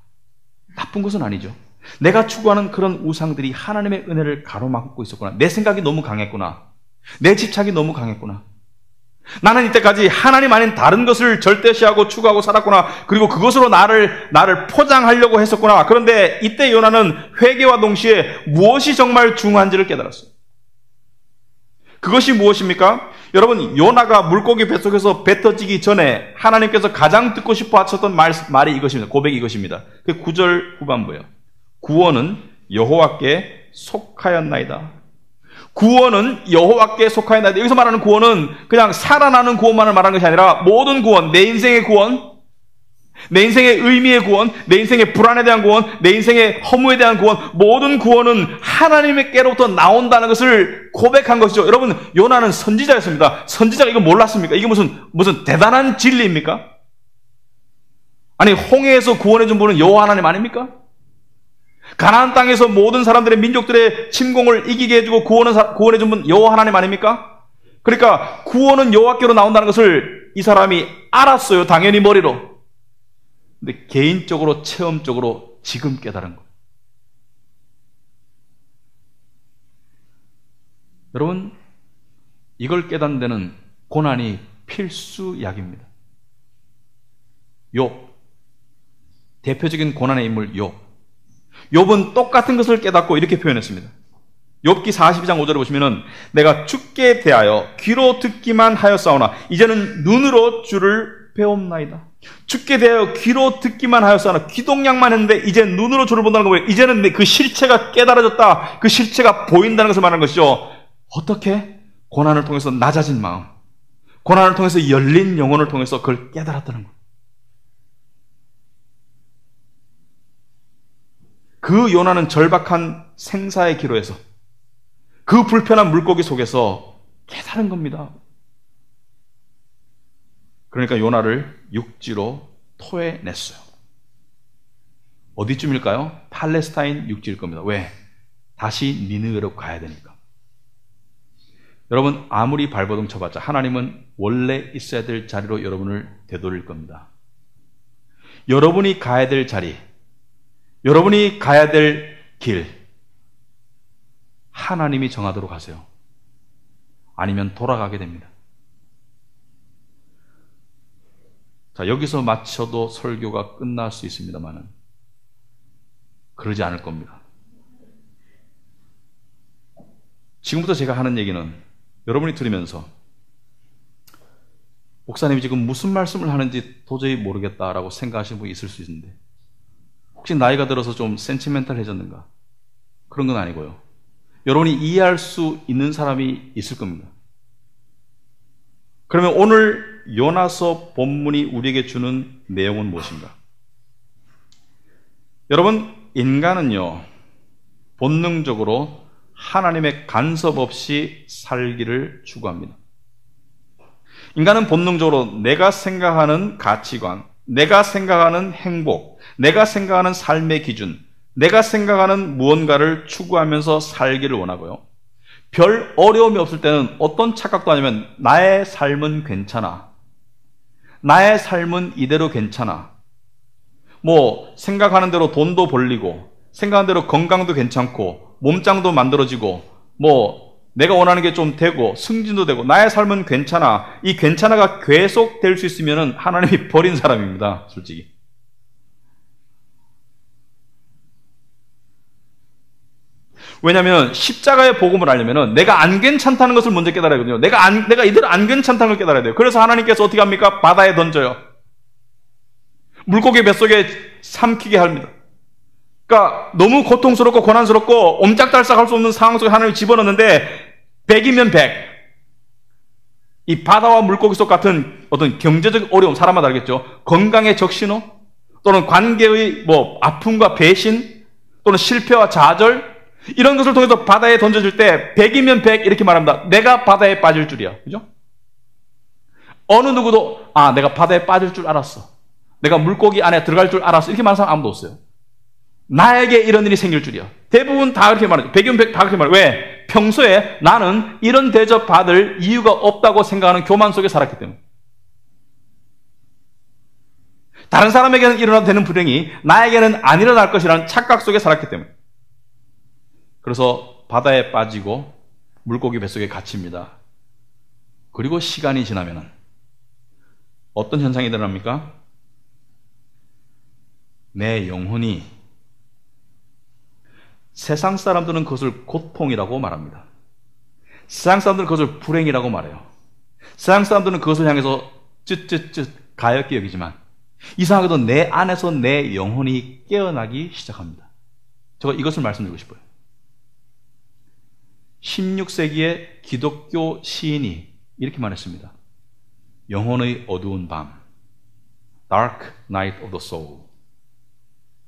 나쁜 것은 아니죠. 내가 추구하는 그런 우상들이 하나님의 은혜를 가로막고 있었구나. 내 생각이 너무 강했구나. 내 집착이 너무 강했구나. 나는 이때까지 하나님 아닌 다른 것을 절대시하고 추구하고 살았구나. 그리고 그것으로 나를 포장하려고 했었구나. 그런데 이때 요나는 회개와 동시에 무엇이 정말 중요한지를 깨달았어요. 그것이 무엇입니까? 여러분, 요나가 물고기 뱃속에서 뱉어지기 전에 하나님께서 가장 듣고 싶어 하셨던 말이 이것입니다. 고백이 이것입니다. 그 9절 후반부예요. 구원은 여호와께 속하였나이다. 구원은 여호와께 속하였나이다. 여기서 말하는 구원은 그냥 살아나는 구원만을 말하는 것이 아니라 모든 구원, 내 인생의 구원, 내 인생의 의미의 구원, 내 인생의 불안에 대한 구원, 내 인생의 허무에 대한 구원, 모든 구원은 하나님께로부터 나온다는 것을 고백한 것이죠. 여러분, 요나는 선지자였습니다. 선지자가 이거 몰랐습니까? 이게 무슨 대단한 진리입니까? 아니, 홍해에서 구원해준 분은 여호와 하나님 아닙니까? 가나안 땅에서 모든 사람들의 민족들의 침공을 이기게 해주고 구원해준 분 여호와 하나님 아닙니까? 그러니까 구원은 여호와께로 나온다는 것을 이 사람이 알았어요. 당연히 머리로. 근데 개인적으로 체험적으로 지금 깨달은 거예요. 여러분, 이걸 깨닫는 데는 고난이 필수약입니다. 욥, 대표적인 고난의 인물 욥. 욥은 똑같은 것을 깨닫고 이렇게 표현했습니다. 욥기 42장 5절에 보시면은 내가 주께 대하여 귀로 듣기만 하였사오나 이제는 눈으로 주를 배움나이다. 주께 대하여 귀로 듣기만 하였사오나 귀동냥만 했는데 이제 눈으로 주를 본다는 거예요. 이제는 그 실체가 깨달아졌다. 그 실체가 보인다는 것을 말하는 것이죠. 어떻게? 고난을 통해서 낮아진 마음, 고난을 통해서 열린 영혼을 통해서 그걸 깨달았다는 거예요. 그 요나는 절박한 생사의 기로에서 그 불편한 물고기 속에서 깨달은 겁니다. 그러니까 요나를 육지로 토해냈어요. 어디쯤일까요? 팔레스타인 육지일 겁니다. 왜? 다시 니느웨로 가야 되니까. 여러분, 아무리 발버둥 쳐봤자 하나님은 원래 있어야 될 자리로 여러분을 되돌릴 겁니다. 여러분이 가야 될 자리, 여러분이 가야 될 길, 하나님이 정하도록 하세요. 아니면 돌아가게 됩니다. 자, 여기서 마쳐도 설교가 끝날 수 있습니다만은 그러지 않을 겁니다. 지금부터 제가 하는 얘기는 여러분이 들으면서 목사님이 지금 무슨 말씀을 하는지 도저히 모르겠다라고 생각하시는 분이 있을 수 있는데 혹시 나이가 들어서 좀 센티멘탈해졌는가? 그런 건 아니고요. 여러분이 이해할 수 있는 사람이 있을 겁니다. 그러면 오늘 요나서 본문이 우리에게 주는 내용은 무엇인가? 여러분, 인간은요, 본능적으로 하나님의 간섭 없이 살기를 추구합니다. 인간은 본능적으로 내가 생각하는 가치관, 내가 생각하는 행복, 내가 생각하는 삶의 기준, 내가 생각하는 무언가를 추구하면서 살기를 원하고요. 별 어려움이 없을 때는 어떤 착각도 아니면 나의 삶은 괜찮아. 나의 삶은 이대로 괜찮아. 생각하는 대로 돈도 벌리고, 생각하는 대로 건강도 괜찮고, 몸짱도 만들어지고, 내가 원하는 게 좀 되고, 승진도 되고, 나의 삶은 괜찮아. 이 괜찮아가 계속 될 수 있으면 하나님이 버린 사람입니다, 솔직히. 왜냐하면 십자가의 복음을 알려면은 내가 안 괜찮다는 것을 먼저 깨달아야 하거든요. 내가 이대로 안 괜찮다는 걸 깨달아야 돼요. 그래서 하나님께서 어떻게 합니까? 바다에 던져요. 물고기 뱃속에 삼키게 합니다. 그러니까 너무 고통스럽고 고난스럽고 옴짝달싹할 수 없는 상황 속에 하나님이 집어넣는데 100이면 100. 이 바다와 물고기 속 같은 어떤 경제적 어려움, 사람마다 알겠죠? 건강의 적신호 또는 관계의 아픔과 배신 또는 실패와 좌절 이런 것을 통해서 바다에 던져질 때 100이면 100 이렇게 말합니다. 내가 바다에 빠질 줄이야. 그죠? 어느 누구도 내가 바다에 빠질 줄 알았어. 내가 물고기 안에 들어갈 줄 알았어. 이렇게 말하는 사람 아무도 없어요. 나에게 이런 일이 생길 줄이야. 대부분 다 그렇게 말하죠. 100이면 100 다 그렇게 말해요. 왜? 평소에 나는 이런 대접 받을 이유가 없다고 생각하는 교만 속에 살았기 때문에. 다른 사람에게는 일어나도 되는 불행이 나에게는 안 일어날 것이라는 착각 속에 살았기 때문에. 그래서 바다에 빠지고 물고기 뱃속에 갇힙니다. 그리고 시간이 지나면은 어떤 현상이 일어납니까? 내 영혼이 세상 사람들은 그것을 고통이라고 말합니다. 세상 사람들은 그것을 불행이라고 말해요. 세상 사람들은 그것을 향해서 쯧쯧쯧 가엾게 여기지만 이상하게도 내 안에서 내 영혼이 깨어나기 시작합니다. 제가 이것을 말씀드리고 싶어요. 16세기의 기독교 시인이 이렇게 말했습니다. 영혼의 어두운 밤, Dark Night of the Soul.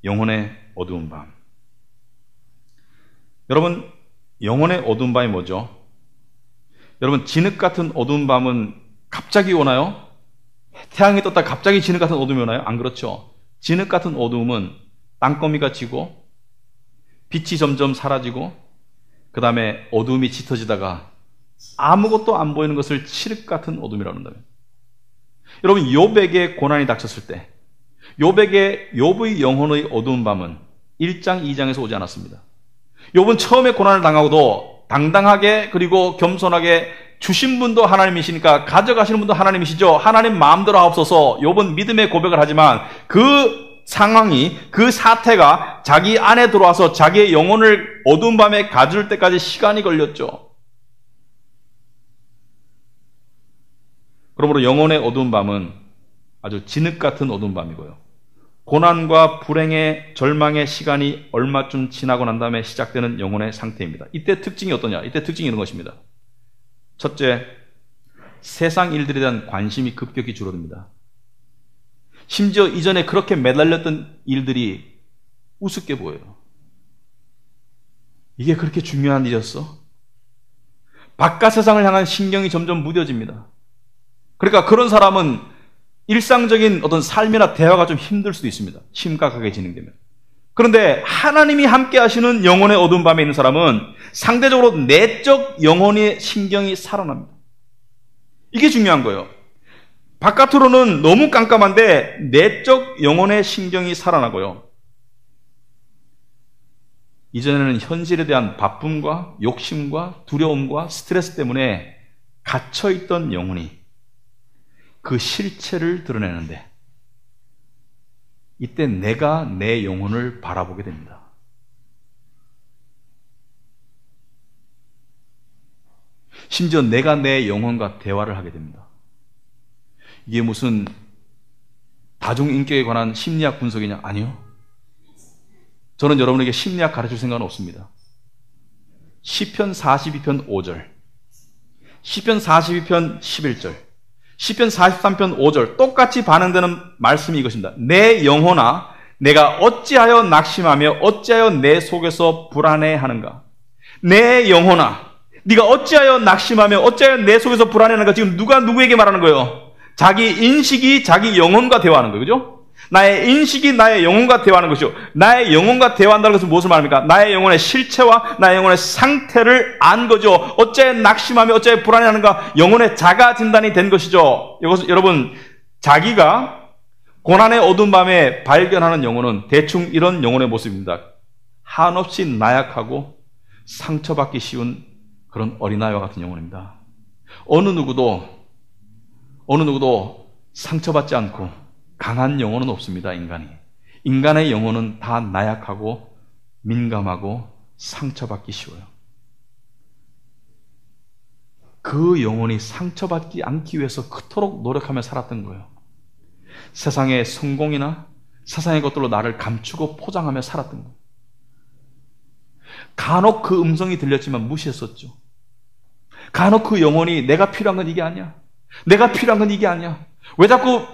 영혼의 어두운 밤. 여러분, 영혼의 어두운 밤이 뭐죠? 여러분, 진흙 같은 어두운 밤은 갑자기 오나요? 태양이 떴다 갑자기 진흙 같은 어둠이 오나요? 안 그렇죠. 진흙 같은 어두움은 땅거미가 지고 빛이 점점 사라지고 그 다음에 어둠이 짙어지다가 아무것도 안 보이는 것을 칠흑 같은 어둠이라고 한다면, 여러분 욥에게 고난이 닥쳤을 때 욥의 영혼의 어두운 밤은 1장 2장에서 오지 않았습니다. 욥은 처음에 고난을 당하고도 당당하게 그리고 겸손하게 주신 분도 하나님이시니까 가져가시는 분도 하나님이시죠. 하나님 마음대로 하옵소서. 욥은 믿음의 고백을 하지만 그 상황이, 그 사태가 자기 안에 들어와서 자기의 영혼을 어두운 밤에 가둘 때까지 시간이 걸렸죠. 그러므로 영혼의 어두운 밤은 아주 진흙 같은 어두운 밤이고요. 고난과 불행의 절망의 시간이 얼마쯤 지나고 난 다음에 시작되는 영혼의 상태입니다. 이때 특징이 어떠냐? 이때 특징이 이런 것입니다. 첫째, 세상 일들에 대한 관심이 급격히 줄어듭니다. 심지어 이전에 그렇게 매달렸던 일들이 우습게 보여요. 이게 그렇게 중요한 일이었어? 바깥 세상을 향한 신경이 점점 무뎌집니다. 그러니까 그런 사람은 일상적인 어떤 삶이나 대화가 좀 힘들 수도 있습니다. 심각하게 진행되면. 그런데 하나님이 함께 하시는 영혼의 어두운 밤에 있는 사람은 상대적으로 내적 영혼의 신경이 살아납니다. 이게 중요한 거예요. 바깥으로는 너무 깜깜한데 내적 영혼의 신경이 살아나고요. 이전에는 현실에 대한 바쁨과 욕심과 두려움과 스트레스 때문에 갇혀있던 영혼이 그 실체를 드러내는데, 이때 내가 내 영혼을 바라보게 됩니다. 심지어 내가 내 영혼과 대화를 하게 됩니다. 이게 무슨 다중인격에 관한 심리학 분석이냐? 아니요. 저는 여러분에게 심리학 가르칠 생각은 없습니다. 시편 42편 5절, 시편 42편 11절, 시편 43편 5절 똑같이 반응되는 말씀이 이것입니다. 내 영혼아, 내가 어찌하여 낙심하며 어찌하여 내 속에서 불안해하는가? 내 영혼아, 네가 어찌하여 낙심하며 어찌하여 내 속에서 불안해하는가? 지금 누가 누구에게 말하는 거예요? 자기 인식이 자기 영혼과 대화하는 거예요. 그죠? 나의 인식이 나의 영혼과 대화하는 것이요. 나의 영혼과 대화한다는 것은 무엇을 말합니까? 나의 영혼의 실체와 나의 영혼의 상태를 안 거죠. 어째 낙심하며 어째 불안해하는가? 영혼의 자가 진단이 된 것이죠. 여러분, 자기가 고난의 어두운 밤에 발견하는 영혼은 대충 이런 영혼의 모습입니다. 한없이 나약하고 상처받기 쉬운 그런 어린아이와 같은 영혼입니다. 어느 누구도 상처받지 않고 강한 영혼은 없습니다. 인간의 영혼은 다 나약하고 민감하고 상처받기 쉬워요. 그 영혼이 상처받지 않기 위해서 그토록 노력하며 살았던 거예요. 세상의 성공이나 세상의 것들로 나를 감추고 포장하며 살았던 거예요. 간혹 그 음성이 들렸지만 무시했었죠. 간혹 그 영혼이 내가 필요한 건 이게 아니야. 내가 필요한 건 이게 아니야. 왜 자꾸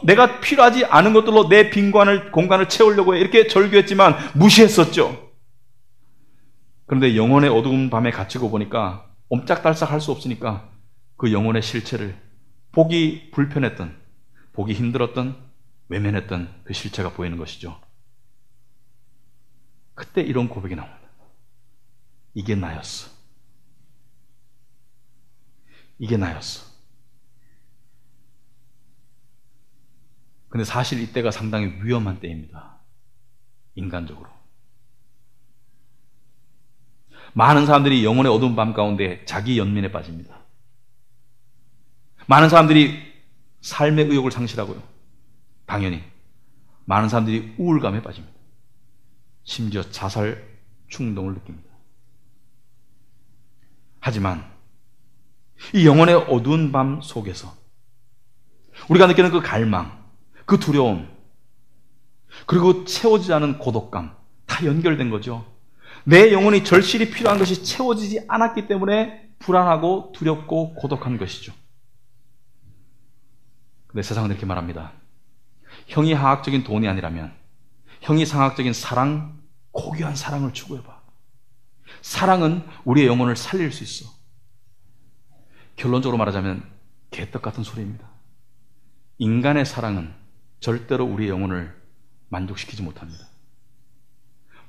내가 필요하지 않은 것들로 내 공간을 채우려고 해. 이렇게 절규했지만 무시했었죠. 그런데 영혼의 어두운 밤에 갇히고 보니까 옴짝달싹 할 수 없으니까 그 영혼의 실체를 보기 불편했던, 보기 힘들었던, 외면했던 그 실체가 보이는 것이죠. 그때 이런 고백이 나옵니다. 이게 나였어. 이게 나였어. 근데 사실 이때가 상당히 위험한 때입니다. 인간적으로. 많은 사람들이 영혼의 어두운 밤 가운데 자기 연민에 빠집니다. 많은 사람들이 삶의 의욕을 상실하고요. 당연히 많은 사람들이 우울감에 빠집니다. 심지어 자살 충동을 느낍니다. 하지만 이 영혼의 어두운 밤 속에서 우리가 느끼는 그 갈망, 그 두려움, 그리고 채워지지 않은 고독감, 다 연결된 거죠. 내 영혼이 절실히 필요한 것이 채워지지 않았기 때문에 불안하고 두렵고 고독한 것이죠. 근데 세상은 이렇게 말합니다. 형이 하학적인 돈이 아니라면 형이 상학적인 사랑, 고귀한 사랑을 추구해봐. 사랑은 우리의 영혼을 살릴 수 있어. 결론적으로 말하자면 개떡 같은 소리입니다. 인간의 사랑은 절대로 우리의 영혼을 만족시키지 못합니다.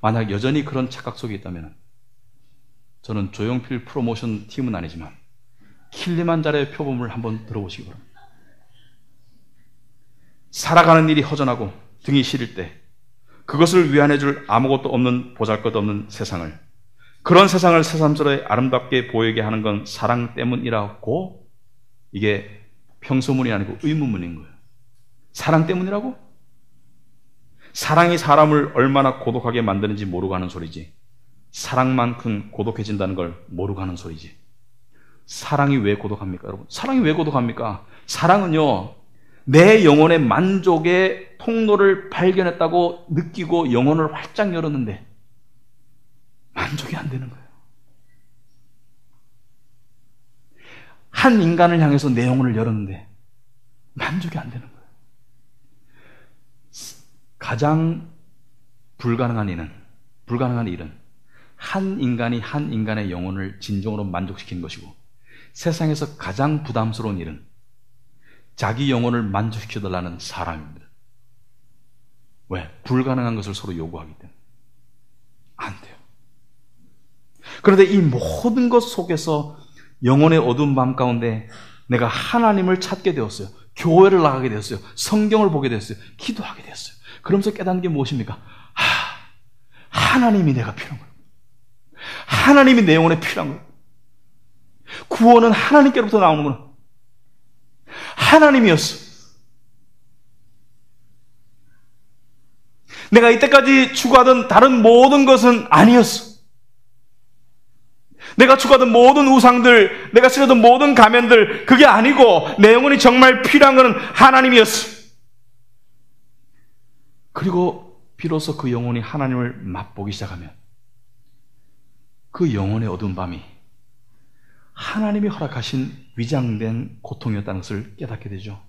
만약 여전히 그런 착각 속에 있다면 저는 조용필 프로모션 팀은 아니지만 킬리만자로의 표범을 한번 들어보시기 바랍니다. 살아가는 일이 허전하고 등이 시릴 때 그것을 위안해줄 아무것도 없는 보잘것없는 세상을, 그런 세상을 새삼스레 아름답게 보이게 하는 건 사랑 때문이라고, 이게 평소문이 아니고 의문문인 거예요. 사랑 때문이라고? 사랑이 사람을 얼마나 고독하게 만드는지 모르고 하는 소리지, 사랑만큼 고독해진다는 걸 모르고 하는 소리지. 사랑이 왜 고독합니까, 여러분? 사랑이 왜 고독합니까? 사랑은요, 내 영혼의 만족의 통로를 발견했다고 느끼고 영혼을 활짝 열었는데 만족이 안 되는 거예요. 한 인간을 향해서 내 영혼을 열었는데 만족이 안 되는 거예요. 가장 불가능한 일은 한 인간이 한 인간의 영혼을 진정으로 만족시키는 것이고, 세상에서 가장 부담스러운 일은 자기 영혼을 만족시켜달라는 사람입니다. 왜? 불가능한 것을 서로 요구하기 때문에. 안 돼요. 그런데 이 모든 것 속에서 영혼의 어두운 밤 가운데 내가 하나님을 찾게 되었어요. 교회를 나가게 되었어요. 성경을 보게 되었어요. 기도하게 되었어요. 그러면서 깨닫는 게 무엇입니까? 하나님이 내가 필요한 거예요. 하나님이 내 영혼에 필요한 거예요. 구원은 하나님께로부터 나오는구나. 하나님이었어. 내가 이때까지 추구하던 다른 모든 것은 아니었어. 내가 추구하던 모든 우상들, 내가 쓰려던 모든 가면들, 그게 아니고 내 영혼이 정말 필요한 것은 하나님이었어. 그리고 비로소 그 영혼이 하나님을 맛보기 시작하면 그 영혼의 어두운 밤이 하나님이 허락하신 위장된 고통이었다는 것을 깨닫게 되죠.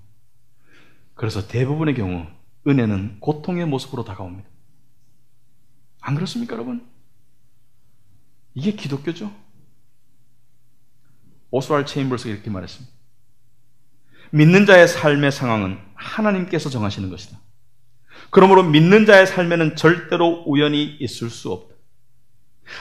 그래서 대부분의 경우 은혜는 고통의 모습으로 다가옵니다. 안 그렇습니까, 여러분? 이게 기독교죠. 오스왈드 체인버스가 이렇게 말했습니다. 믿는 자의 삶의 상황은 하나님께서 정하시는 것이다. 그러므로 믿는 자의 삶에는 절대로 우연이 있을 수 없다.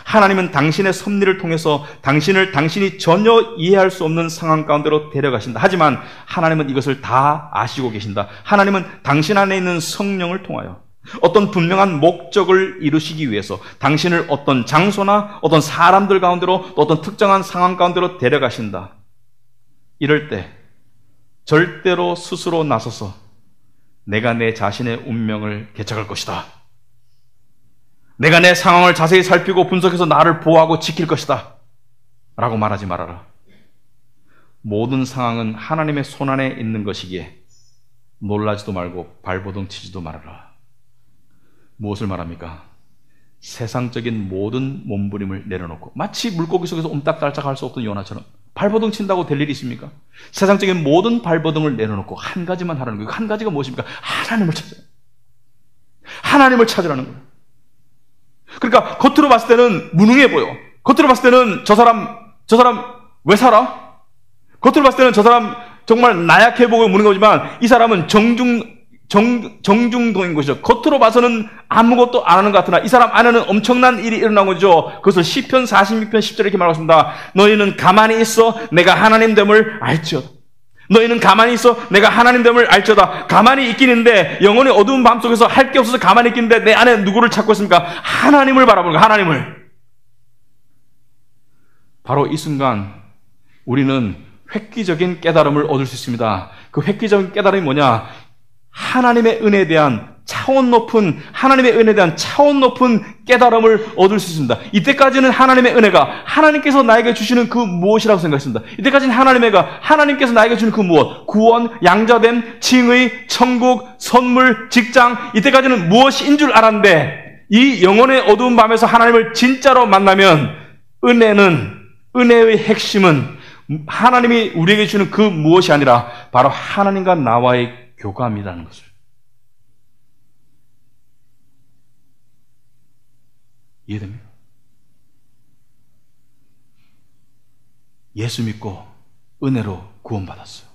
하나님은 당신의 섭리를 통해서 당신이 전혀 이해할 수 없는 상황 가운데로 데려가신다. 하지만 하나님은 이것을 다 아시고 계신다. 하나님은 당신 안에 있는 성령을 통하여 어떤 분명한 목적을 이루시기 위해서 당신을 어떤 장소나 어떤 사람들 가운데로, 또 어떤 특정한 상황 가운데로 데려가신다. 이럴 때 절대로 스스로 나서서 내가 내 자신의 운명을 개척할 것이다, 내가 내 상황을 자세히 살피고 분석해서 나를 보호하고 지킬 것이다 라고 말하지 말아라. 모든 상황은 하나님의 손안에 있는 것이기에 놀라지도 말고 발버둥 치지도 말아라. 무엇을 말합니까? 세상적인 모든 몸부림을 내려놓고, 마치 물고기 속에서 옴딱달짝 할 수 없던 요나처럼 발버둥 친다고 될 일이 있습니까? 세상적인 모든 발버둥을 내려놓고 한 가지만 하라는 거예요. 한 가지가 무엇입니까? 하나님을 찾으라. 하나님을 찾으라는 거예요. 그러니까 겉으로 봤을 때는 무능해 보여. 겉으로 봤을 때는 저 사람 왜 살아? 겉으로 봤을 때는 저 사람 정말 나약해 보고 무능하지만 이 사람은 정중동인 것이죠. 겉으로 봐서는 아무것도 안 하는 것 같으나 이 사람 안에는 엄청난 일이 일어난 거죠. 그것을 시편 46편 10절에 이렇게 말하고 있습니다. 너희는 가만히 있어 내가 하나님 됨을 알지어다. 너희는 가만히 있어 내가 하나님 됨을 알지어다. 가만히 있긴 있는데 영혼의 어두운 밤 속에서 할 게 없어서 가만히 있긴데 내 안에 누구를 찾고 있습니까? 하나님을 바라보는 거예요. 하나님을. 바로 이 순간 우리는 획기적인 깨달음을 얻을 수 있습니다. 그 획기적인 깨달음이 뭐냐? 하나님의 은혜에 대한 차원 높은 깨달음을 얻을 수 있습니다. 이때까지는 하나님의 은혜가 하나님께서 나에게 주시는 그 무엇이라고 생각했습니다. 이때까지는 하나님께서 나에게 주는 그 무엇, 구원, 양자됨, 칭의, 천국, 선물, 직장, 이때까지는 무엇인 줄 알았는데 이 영혼의 어두운 밤에서 하나님을 진짜로 만나면 은혜의 핵심은 하나님이 우리에게 주는 그 무엇이 아니라 바로 하나님과 나와의 교감이라는 것을. 이해됩니까? 예수 믿고 은혜로 구원받았어요.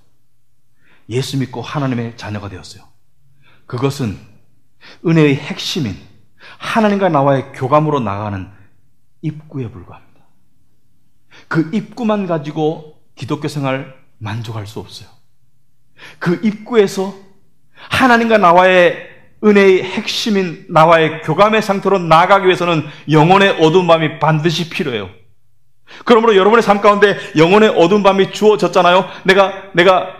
예수 믿고 하나님의 자녀가 되었어요. 그것은 은혜의 핵심인 하나님과 나와의 교감으로 나가는 입구에 불과합니다. 그 입구만 가지고 기독교 생활 만족할 수 없어요. 그 입구에서 하나님과 나와의 은혜의 핵심인 나와의 교감의 상태로 나아가기 위해서는 영혼의 어두운 밤이 반드시 필요해요. 그러므로 여러분의 삶 가운데 영혼의 어두운 밤이 주어졌잖아요. 내가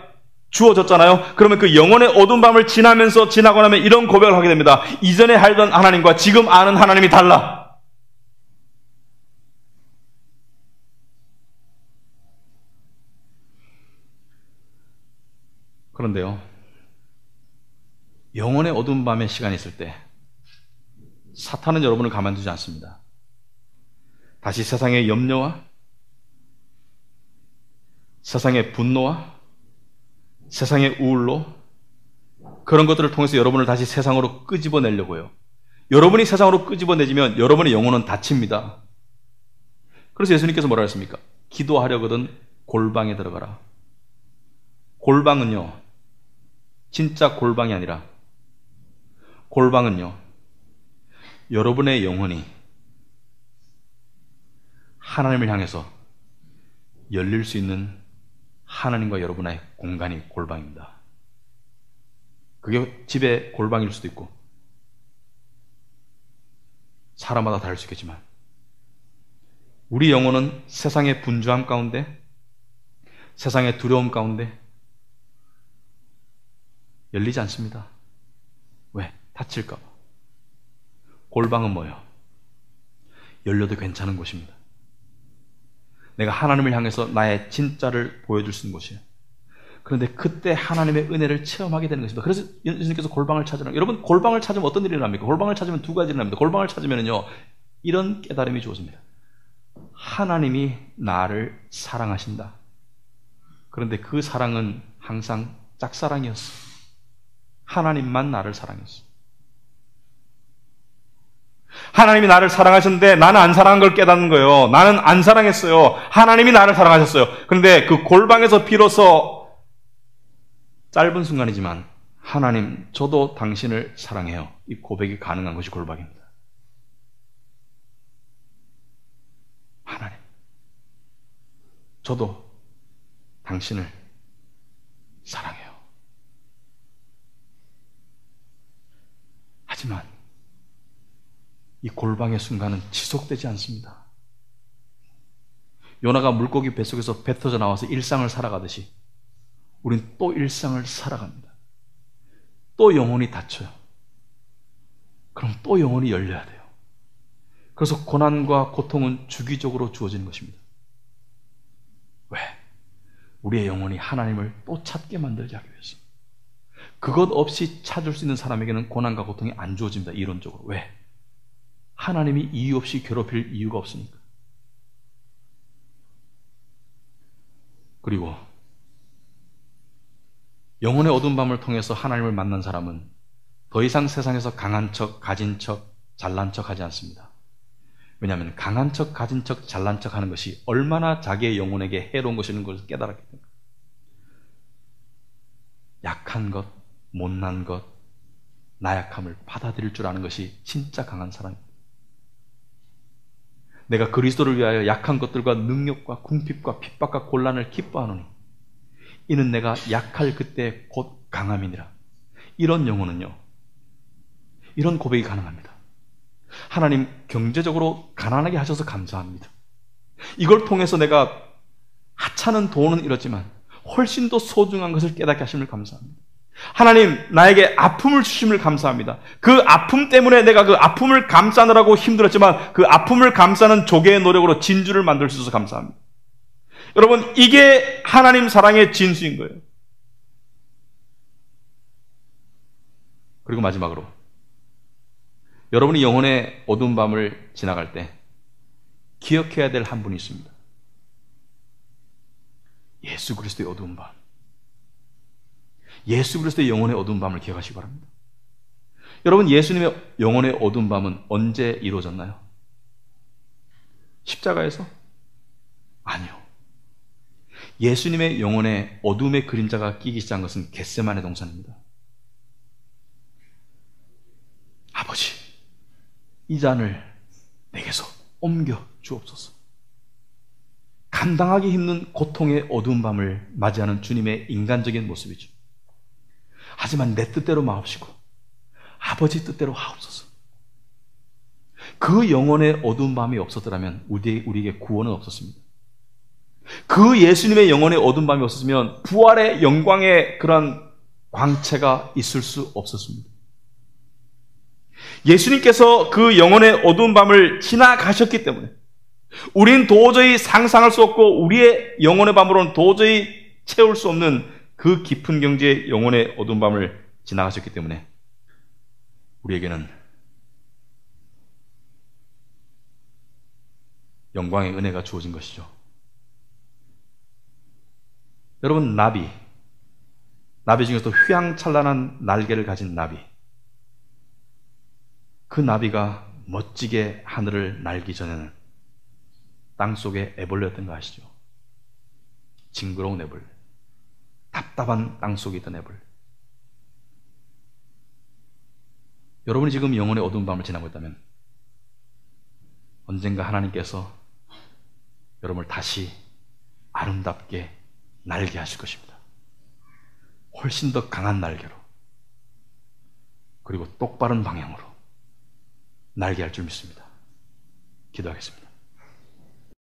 주어졌잖아요. 그러면 그 영혼의 어두운 밤을 지나고 나면 이런 고백을 하게 됩니다. 이전에 알던 하나님과 지금 아는 하나님이 달라. 그런데요, 영혼의 어두운 밤의 시간이 있을 때 사탄은 여러분을 가만두지 않습니다. 다시 세상의 염려와 세상의 분노와 세상의 우울로 그런 것들을 통해서 여러분을 다시 세상으로 끄집어내려고 해요. 여러분이 세상으로 끄집어내지면 여러분의 영혼은 다칩니다. 그래서 예수님께서 뭐라 했습니까? 기도하려거든 골방에 들어가라. 골방은요, 진짜 골방이 아니라 골방은요, 여러분의 영혼이 하나님을 향해서 열릴 수 있는 하나님과 여러분의 공간이 골방입니다. 그게 집의 골방일 수도 있고 사람마다 다를 수 있겠지만 우리 영혼은 세상의 분주함 가운데, 세상의 두려움 가운데 열리지 않습니다. 왜? 다칠까 봐. 골방은 뭐예요? 열려도 괜찮은 곳입니다. 내가 하나님을 향해서 나의 진짜를 보여줄 수 있는 곳이에요. 그런데 그때 하나님의 은혜를 체험하게 되는 것입니다. 그래서 예수님께서 골방을 찾으라. 여러분, 골방을 찾으면 어떤 일이 일어납니까? 골방을 찾으면 두 가지 일어납니다. 골방을 찾으면요, 이런 깨달음이 주어집니다. 하나님이 나를 사랑하신다. 그런데 그 사랑은 항상 짝사랑이었어. 하나님만 나를 사랑했어. 하나님이 나를 사랑하셨는데 나는 안 사랑한 걸 깨닫는 거예요. 나는 안 사랑했어요. 하나님이 나를 사랑하셨어요. 그런데 그 골방에서 비로소 짧은 순간이지만 하나님, 저도 당신을 사랑해요. 이 고백이 가능한 것이 골방입니다. 하나님, 저도 당신을 사랑해요. 하지만 이 골방의 순간은 지속되지 않습니다. 요나가 물고기 뱃속에서 배 터져 나와서 일상을 살아가듯이 우린 또 일상을 살아갑니다. 또 영혼이 닫혀요. 그럼 또 영혼이 열려야 돼요. 그래서 고난과 고통은 주기적으로 주어지는 것입니다. 왜? 우리의 영혼이 하나님을 또 찾게 만들게 하기 위해서. 그것 없이 찾을 수 있는 사람에게는 고난과 고통이 안 주어집니다. 이론적으로. 왜? 하나님이 이유 없이 괴롭힐 이유가 없으니까. 그리고 영혼의 어두운 밤을 통해서 하나님을 만난 사람은 더 이상 세상에서 강한 척, 가진 척, 잘난 척 하지 않습니다. 왜냐하면 강한 척, 가진 척, 잘난 척 하는 것이 얼마나 자기의 영혼에게 해로운 것이라는 것을 깨달았기 때문에. 약한 것, 못난 것, 나약함을 받아들일 줄 아는 것이 진짜 강한 사람입니다. 내가 그리스도를 위하여 약한 것들과 능력과 궁핍과 핍박과 곤란을 기뻐하노니 이는 내가 약할 그때 곧 강함이니라. 이런 영혼은요, 이런 고백이 가능합니다. 하나님 경제적으로 가난하게 하셔서 감사합니다. 이걸 통해서 내가 하찮은 돈은 이렇지만 훨씬 더 소중한 것을 깨닫게 하심을 감사합니다. 하나님 나에게 아픔을 주심을 감사합니다. 그 아픔 때문에 내가 그 아픔을 감싸느라고 힘들었지만 그 아픔을 감싸는 조개의 노력으로 진주를 만들 수 있어서 감사합니다. 여러분, 이게 하나님 사랑의 진수인 거예요. 그리고 마지막으로 여러분이 영혼의 어두운 밤을 지나갈 때 기억해야 될 한 분이 있습니다. 예수 그리스도의 어두운 밤. 예수 그리스도의 영혼의 어두운 밤을 기억하시기 바랍니다. 여러분, 예수님의 영혼의 어두운 밤은 언제 이루어졌나요? 십자가에서? 아니요. 예수님의 영혼의 어둠의 그림자가 끼기 시작한 것은 겟세마네 동산입니다. 아버지, 이 잔을 내게서 옮겨 주옵소서. 감당하기 힘든 고통의 어두운 밤을 맞이하는 주님의 인간적인 모습이죠. 하지만 내 뜻대로 마옵시고 아버지 뜻대로 하옵소서. 그 영혼의 어두운 밤이 없었더라면 우리에게 구원은 없었습니다. 그 예수님의 영혼의 어두운 밤이 없었으면 부활의 영광의 그런 광채가 있을 수 없었습니다. 예수님께서 그 영혼의 어두운 밤을 지나가셨기 때문에 우린 도저히 상상할 수 없고 우리의 영혼의 밤으로는 도저히 채울 수 없는 그 깊은 경지의 영혼의 어두운 밤을 지나가셨기 때문에 우리에게는 영광의 은혜가 주어진 것이죠. 여러분, 나비 중에서도 휘황찬란한 날개를 가진 나비, 그 나비가 멋지게 하늘을 날기 전에는 땅속에 애벌레였던 거 아시죠? 징그러운 애벌레, 답답한 땅속에 있던 애벌레. 여러분이 지금 영혼의 어두운 밤을 지나고 있다면 언젠가 하나님께서 여러분을 다시 아름답게 날게 하실 것입니다. 훨씬 더 강한 날개로, 그리고 똑바른 방향으로 날게 할 줄 믿습니다. 기도하겠습니다.